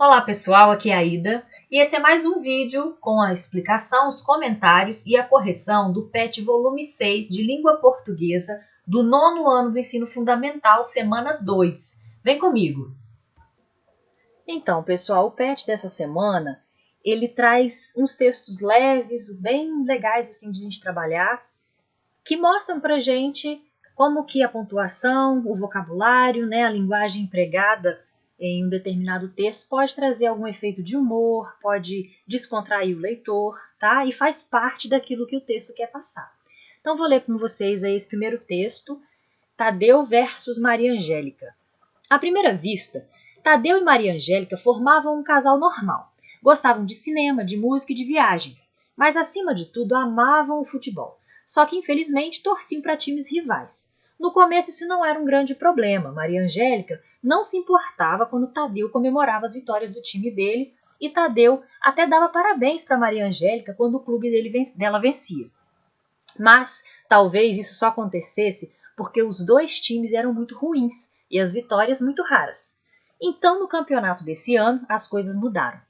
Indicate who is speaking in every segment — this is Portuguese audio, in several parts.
Speaker 1: Olá pessoal, aqui é a Ida e esse é mais um vídeo com a explicação, os comentários e a correção do PET volume 6 de língua portuguesa do 9º ano do ensino fundamental, semana 2. Vem comigo! Então pessoal, o PET dessa semana, ele traz uns textos leves, bem legais assim de a gente trabalhar, que mostram pra gente como que a pontuação, o vocabulário, né, a linguagem empregada em um determinado texto pode trazer algum efeito de humor, pode descontrair o leitor, tá? E faz parte daquilo que o texto quer passar. Então vou ler com vocês aí esse primeiro texto, Tadeu versus Maria Angélica. À primeira vista, Tadeu e Maria Angélica formavam um casal normal. Gostavam de cinema, de música e de viagens, mas acima de tudo amavam o futebol. Só que infelizmente torciam para times rivais. No começo isso não era um grande problema. Maria Angélica não se importava quando Tadeu comemorava as vitórias do time dele e Tadeu até dava parabéns para Maria Angélica quando o clube dela vencia. Mas talvez isso só acontecesse porque os dois times eram muito ruins e as vitórias muito raras. Então, no campeonato desse ano, as coisas mudaram.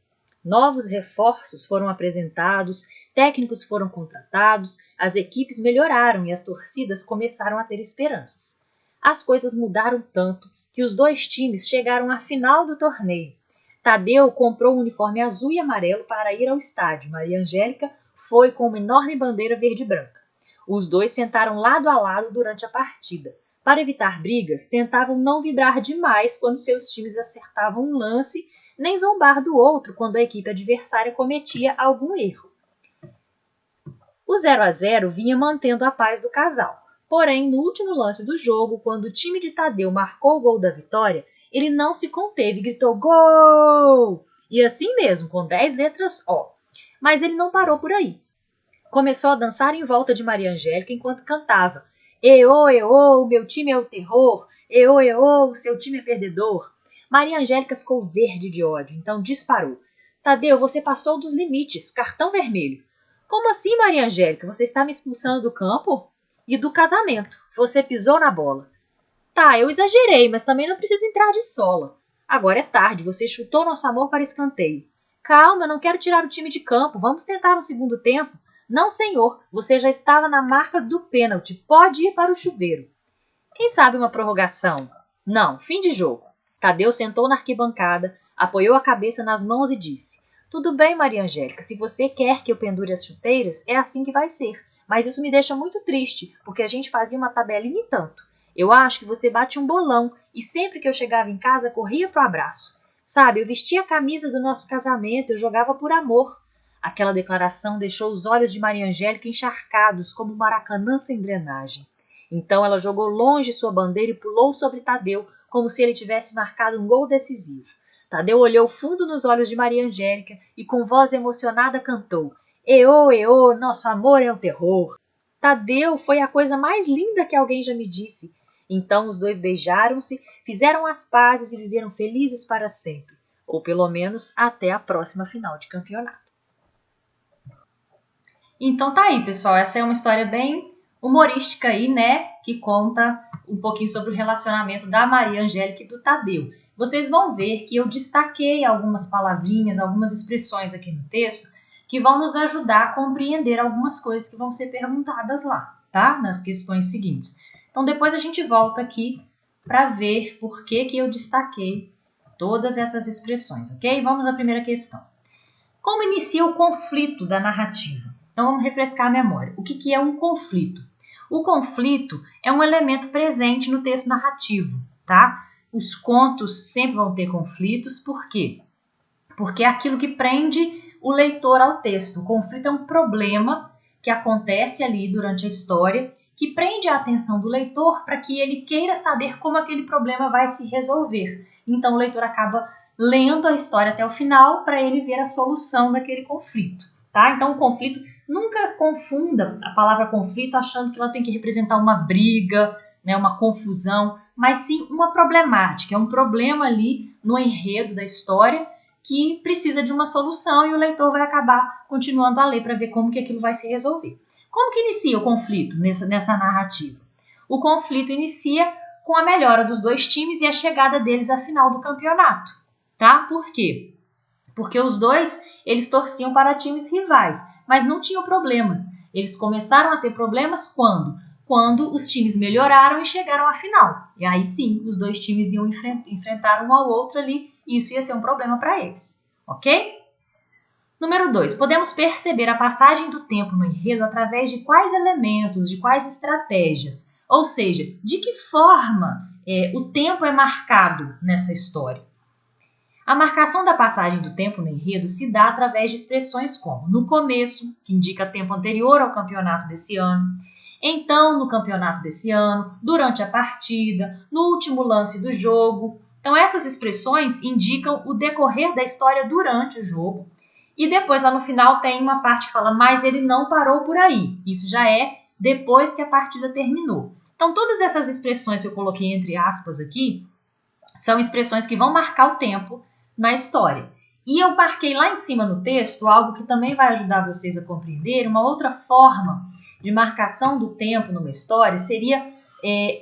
Speaker 1: Novos reforços foram apresentados, técnicos foram contratados, as equipes melhoraram e as torcidas começaram a ter esperanças. As coisas mudaram tanto que os dois times chegaram à final do torneio. Tadeu comprou um uniforme azul e amarelo para ir ao estádio. Maria Angélica foi com uma enorme bandeira verde e branca. Os dois sentaram lado a lado durante a partida. Para evitar brigas, tentavam não vibrar demais quando seus times acertavam um lance, nem zombar do outro quando a equipe adversária cometia algum erro. O 0-0 vinha mantendo a paz do casal. Porém, no último lance do jogo, quando o time de Tadeu marcou o gol da vitória, ele não se conteve e gritou "Gol!" E assim mesmo, com 10 letras O. Mas ele não parou por aí. Começou a dançar em volta de Maria Angélica enquanto cantava "Eô, eô, o meu time é o terror! Eô, eô, o seu time é perdedor!" Maria Angélica ficou verde de ódio, então disparou. "Tadeu, você passou dos limites, cartão vermelho." "Como assim, Maria Angélica? Você está me expulsando do campo?" "E do casamento. Você pisou na bola." "Tá, eu exagerei, mas também não precisa entrar de sola." "Agora é tarde, você chutou nosso amor para escanteio." "Calma, eu não quero tirar o time de campo. Vamos tentar no segundo tempo." "Não, senhor, você já estava na marca do pênalti. Pode ir para o chuveiro." "Quem sabe uma prorrogação?" "Não, fim de jogo." Tadeu sentou na arquibancada, apoiou a cabeça nas mãos e disse: "Tudo bem, Maria Angélica, se você quer que eu pendure as chuteiras, é assim que vai ser. Mas isso me deixa muito triste, porque a gente fazia uma tabelinha e tanto. Eu acho que você bate um bolão e sempre que eu chegava em casa corria pro abraço. Sabe, eu vestia a camisa do nosso casamento, eu jogava por amor." Aquela declaração deixou os olhos de Maria Angélica encharcados como um maracanã sem drenagem. Então ela jogou longe sua bandeira e pulou sobre Tadeu, como se ele tivesse marcado um gol decisivo. Tadeu olhou fundo nos olhos de Maria Angélica e com voz emocionada cantou: "Eô, eô, nosso amor é um terror." Tadeu, foi a coisa mais linda que alguém já me disse. Então os dois beijaram-se, fizeram as pazes e viveram felizes para sempre. Ou pelo menos até a próxima final de campeonato. Então tá aí, pessoal. Essa é uma história bem humorística aí, né? Que conta um pouquinho sobre o relacionamento da Maria Angélica e do Tadeu. Vocês vão ver que eu destaquei algumas palavrinhas, algumas expressões aqui no texto que vão nos ajudar a compreender algumas coisas que vão ser perguntadas lá, tá? Nas questões seguintes. Então depois a gente volta aqui para ver por que eu destaquei todas essas expressões, ok? Vamos à primeira questão. Como inicia o conflito da narrativa? Então vamos refrescar a memória. O que é um conflito? O conflito é um elemento presente no texto narrativo, tá? Os contos sempre vão ter conflitos, por quê? Porque é aquilo que prende o leitor ao texto. O conflito é um problema que acontece ali durante a história, que prende a atenção do leitor para que ele queira saber como aquele problema vai se resolver. Então o leitor acaba lendo a história até o final para ele ver a solução daquele conflito, tá? Então o conflito, nunca confunda a palavra conflito achando que ela tem que representar uma briga, né, uma confusão, mas sim uma problemática, é um problema ali no enredo da história que precisa de uma solução e o leitor vai acabar continuando a ler para ver como que aquilo vai se resolver. Como que inicia o conflito nessa narrativa? O conflito inicia com a melhora dos dois times e a chegada deles à final do campeonato, tá? Por quê? porque os dois, eles torciam para times rivais, mas não tinham problemas. Eles começaram a ter problemas quando? Quando os times melhoraram e chegaram à final. E aí sim, os dois times iam enfrentar um ao outro ali, e isso ia ser um problema para eles, ok? Número 2. Podemos perceber a passagem do tempo no enredo através de quais elementos, de quais estratégias? Ou seja, de que forma o tempo é marcado nessa história? A marcação da passagem do tempo no enredo se dá através de expressões como no começo, que indica tempo anterior ao campeonato desse ano, então no campeonato desse ano, durante a partida, no último lance do jogo. Então essas expressões indicam o decorrer da história durante o jogo. E depois lá no final tem uma parte que fala, mas ele não parou por aí. Isso já é depois que a partida terminou. Então todas essas expressões que eu coloquei entre aspas aqui, são expressões que vão marcar o tempo na história. E eu marquei lá em cima no texto algo que também vai ajudar vocês a compreender. Uma outra forma de marcação do tempo numa história seria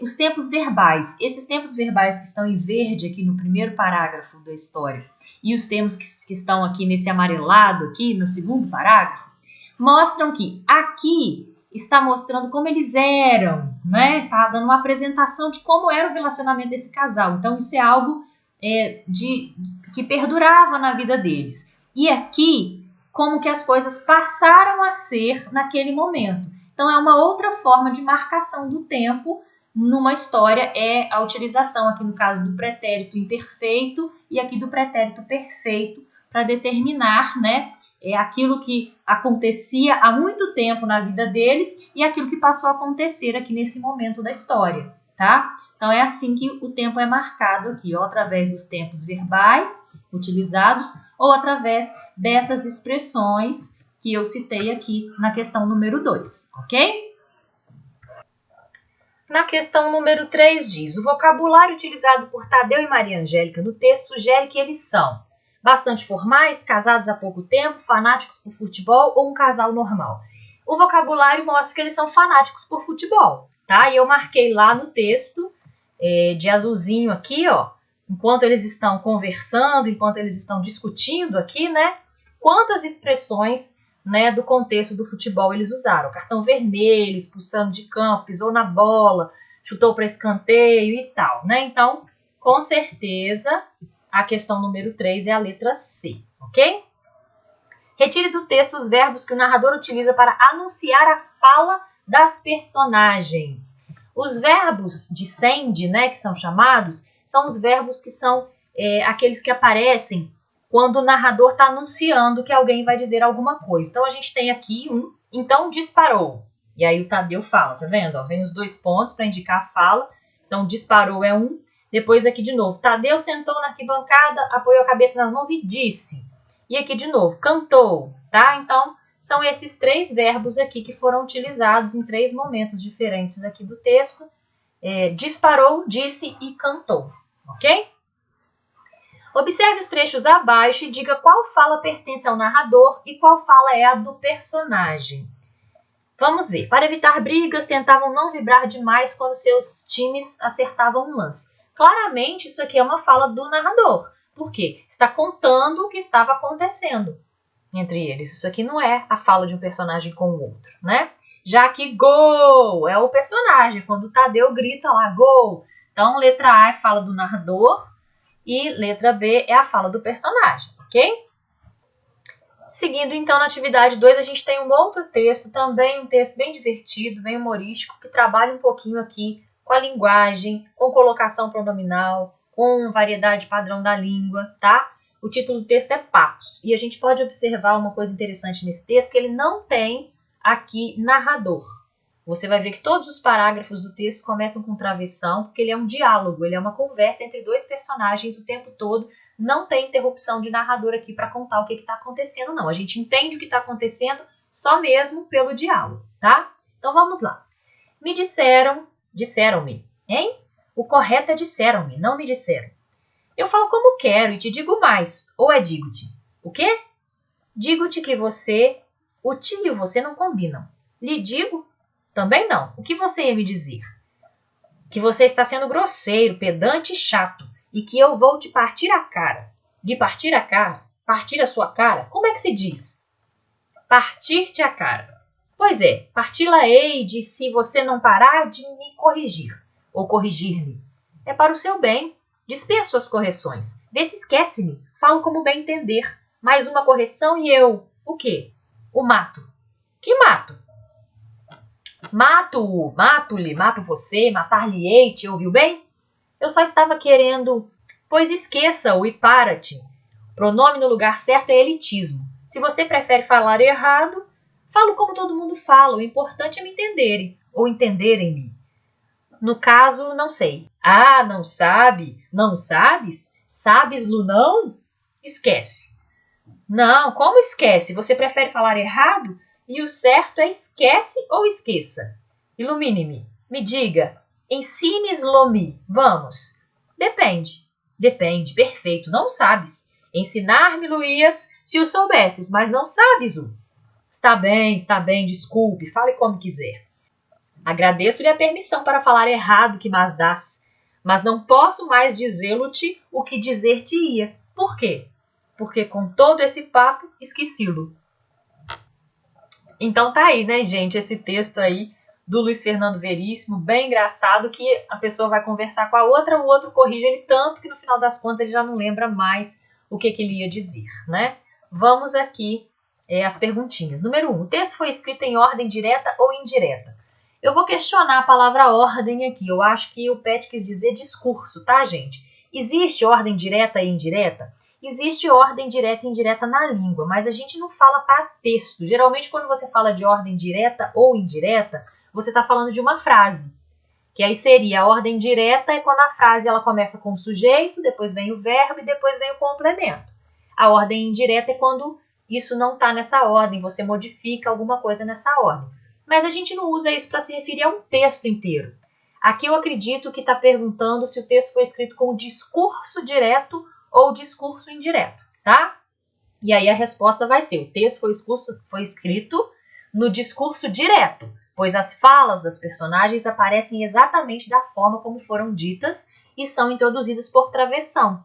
Speaker 1: os tempos verbais. Esses tempos verbais que estão em verde aqui no primeiro parágrafo da história e os tempos que estão aqui nesse amarelado aqui no segundo parágrafo, mostram que aqui está mostrando como eles eram, né? Está dando uma apresentação de como era o relacionamento desse casal. Então isso é algo que perdurava na vida deles. E aqui, como que as coisas passaram a ser naquele momento. Então, é uma outra forma de marcação do tempo numa história, é a utilização aqui no caso do pretérito imperfeito e aqui do pretérito perfeito para determinar, né, aquilo que acontecia há muito tempo na vida deles e aquilo que passou a acontecer aqui nesse momento da história, tá? Então, é assim que o tempo é marcado aqui, ou através dos tempos verbais utilizados, ou através dessas expressões que eu citei aqui na questão número 2, ok? Na questão número 3 diz, o vocabulário utilizado por Tadeu e Maria Angélica no texto sugere que eles são bastante formais, casados há pouco tempo, fanáticos por futebol ou um casal normal. O vocabulário mostra que eles são fanáticos por futebol, tá? E eu marquei lá no texto de azulzinho aqui, ó, enquanto eles estão conversando, enquanto eles estão discutindo aqui, né, quantas expressões, né, do contexto do futebol eles usaram. Cartão vermelho, expulsando de campo, pisou na bola, chutou para escanteio e tal, né? Então, com certeza, a questão número 3 é a letra C, ok? Retire do texto os verbos que o narrador utiliza para anunciar a fala das personagens. Os verbos de send, né, que são chamados, são os verbos que são aqueles que aparecem quando o narrador está anunciando que alguém vai dizer alguma coisa. Então, a gente tem aqui então disparou. E aí o Tadeu fala, tá vendo? Ó, vem os 2 pontos para indicar a fala. Então, disparou é um. Depois aqui de novo, Tadeu sentou na arquibancada, apoiou a cabeça nas mãos e disse. E aqui de novo, cantou, tá? Então, são esses 3 verbos aqui que foram utilizados em 3 momentos diferentes aqui do texto. Disparou, disse e cantou, ok? Observe os trechos abaixo e diga qual fala pertence ao narrador e qual fala é a do personagem. Vamos ver. Para evitar brigas, tentavam não vibrar demais quando seus times acertavam um lance. Claramente, isso aqui é uma fala do narrador. Por quê? Está contando o que estava acontecendo entre eles. Isso aqui não é a fala de um personagem com o outro, né? Já que gol é o personagem, quando o Tadeu grita lá, gol. Então, letra A é fala do narrador e letra B é a fala do personagem, ok? Seguindo, então, na atividade 2, a gente tem um outro texto, também um texto bem divertido, bem humorístico, que trabalha um pouquinho aqui com a linguagem, com colocação pronominal, com variedade padrão da língua, tá? O título do texto é Patos. E a gente pode observar uma coisa interessante nesse texto, que ele não tem aqui narrador. Você vai ver que todos os parágrafos do texto começam com travessão, porque ele é um diálogo, ele é uma conversa entre 2 personagens o tempo todo. Não tem interrupção de narrador aqui para contar o que está acontecendo, não. A gente entende o que está acontecendo só mesmo pelo diálogo, tá? Então vamos lá. Me disseram-me, hein? O correto é disseram-me, não me disseram. Eu falo como quero e te digo mais, ou é digo-te. O quê? Digo-te que o ti e o você não combinam. Lhe digo? Também não. O que você ia me dizer? Que você está sendo grosseiro, pedante e chato, e que eu vou te partir a cara. De partir a cara? Partir a sua cara? Como é que se diz? Partir-te a cara. Pois é, parti-la-ei de se você não parar de me corrigir, ou corrigir-me. É para o seu bem. Dispenso suas correções. Vê se esquece-me. Falo como bem entender. Mais uma correção e eu... O quê? O mato. Que mato? Mato-o, mato-lhe, mato você, matar-lhe-ei, te ouviu bem? Eu só estava querendo... Pois esqueça-o e para-te. Pronome no lugar certo é elitismo. Se você prefere falar errado, falo como todo mundo fala. O importante é me entenderem, ou entenderem-me. No caso, não sei. Ah, não sabe? Não sabes? Sabes-lo não? Esquece. Não, como esquece? Você prefere falar errado? E o certo é esquece ou esqueça. Ilumine-me. Me diga. Ensines-lo-me. Vamos. Depende. Depende. Perfeito. Não sabes. Ensinar-me-lo-ias se o soubesses, mas não sabes-o. Está bem, desculpe. Fale como quiser. Agradeço-lhe a permissão para falar errado que mas dás, mas não posso mais dizê-lo-te o que dizer-te-ia. Por quê? Porque com todo esse papo esqueci-lo. Então tá aí, né, gente, esse texto aí do Luiz Fernando Veríssimo, bem engraçado, que a pessoa vai conversar com a outra, o outro corrige ele tanto que no final das contas ele já não lembra mais o que ele ia dizer, né? Vamos aqui as perguntinhas. Número 1. O texto foi escrito em ordem direta ou indireta? Eu vou questionar a palavra ordem aqui. Eu acho que o Pet quis dizer discurso, tá, gente? Existe ordem direta e indireta? Existe ordem direta e indireta na língua, mas a gente não fala para texto. Geralmente, quando você fala de ordem direta ou indireta, você está falando de uma frase. Que aí seria a ordem direta é quando a frase ela começa com o sujeito, depois vem o verbo e depois vem o complemento. A ordem indireta é quando isso não está nessa ordem, você modifica alguma coisa nessa ordem. Mas a gente não usa isso para se referir a um texto inteiro. Aqui eu acredito que está perguntando se o texto foi escrito com discurso direto ou discurso indireto, tá? E aí a resposta vai ser, o texto foi escrito no discurso direto, pois as falas das personagens aparecem exatamente da forma como foram ditas e são introduzidas por travessão.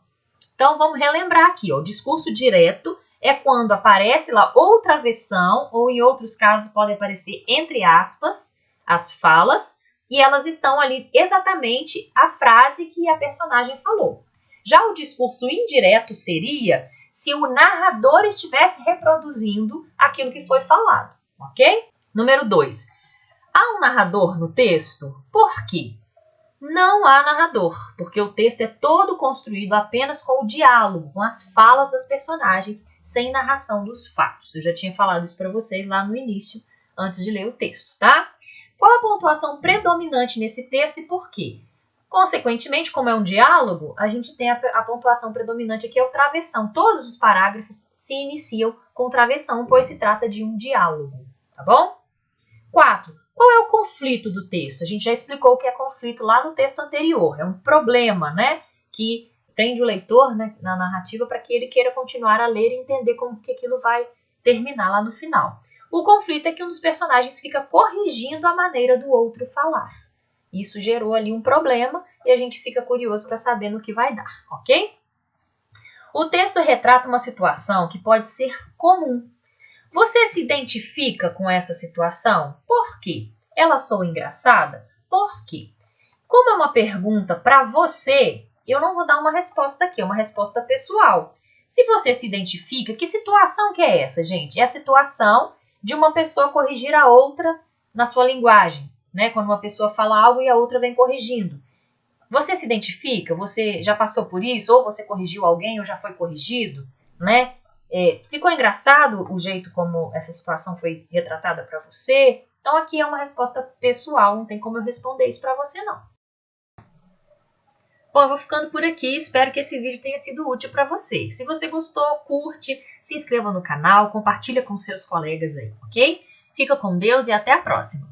Speaker 1: Então vamos relembrar aqui, ó, o discurso direto é quando aparece lá ou travessão, ou em outros casos pode aparecer entre aspas, as falas, e elas estão ali exatamente a frase que a personagem falou. Já o discurso indireto seria se o narrador estivesse reproduzindo aquilo que foi falado, ok? Número 2. Há um narrador no texto? Por quê? Não há narrador, porque o texto é todo construído apenas com o diálogo, com as falas das personagens, sem narração dos fatos. Eu já tinha falado isso para vocês lá no início, antes de ler o texto, tá? Qual a pontuação predominante nesse texto e por quê? Consequentemente, como é um diálogo, a gente tem a pontuação predominante aqui é o travessão. Todos os parágrafos se iniciam com travessão, pois se trata de um diálogo, tá bom? 4. Qual é o conflito do texto? A gente já explicou o que é conflito lá no texto anterior. É um problema, né, que prende o leitor, né, na narrativa para que ele queira continuar a ler e entender como que aquilo vai terminar lá no final. O conflito é que um dos personagens fica corrigindo a maneira do outro falar. Isso gerou ali um problema e a gente fica curioso para saber no que vai dar, ok? O texto retrata uma situação que pode ser comum. Você se identifica com essa situação? Por quê? Ela soa engraçada? Por quê? Como é uma pergunta para você, eu não vou dar uma resposta aqui, é uma resposta pessoal. Se você se identifica, que situação que é essa, gente? É a situação de uma pessoa corrigir a outra na sua linguagem, né? Quando uma pessoa fala algo e a outra vem corrigindo. Você se identifica? Você já passou por isso? Ou você corrigiu alguém ou já foi corrigido, né? Ficou engraçado o jeito como essa situação foi retratada para você? Então aqui é uma resposta pessoal, não tem como eu responder isso para você não. Bom, eu vou ficando por aqui, espero que esse vídeo tenha sido útil para você. Se você gostou, curte, se inscreva no canal, compartilha com seus colegas aí, ok? Fica com Deus e até a próxima!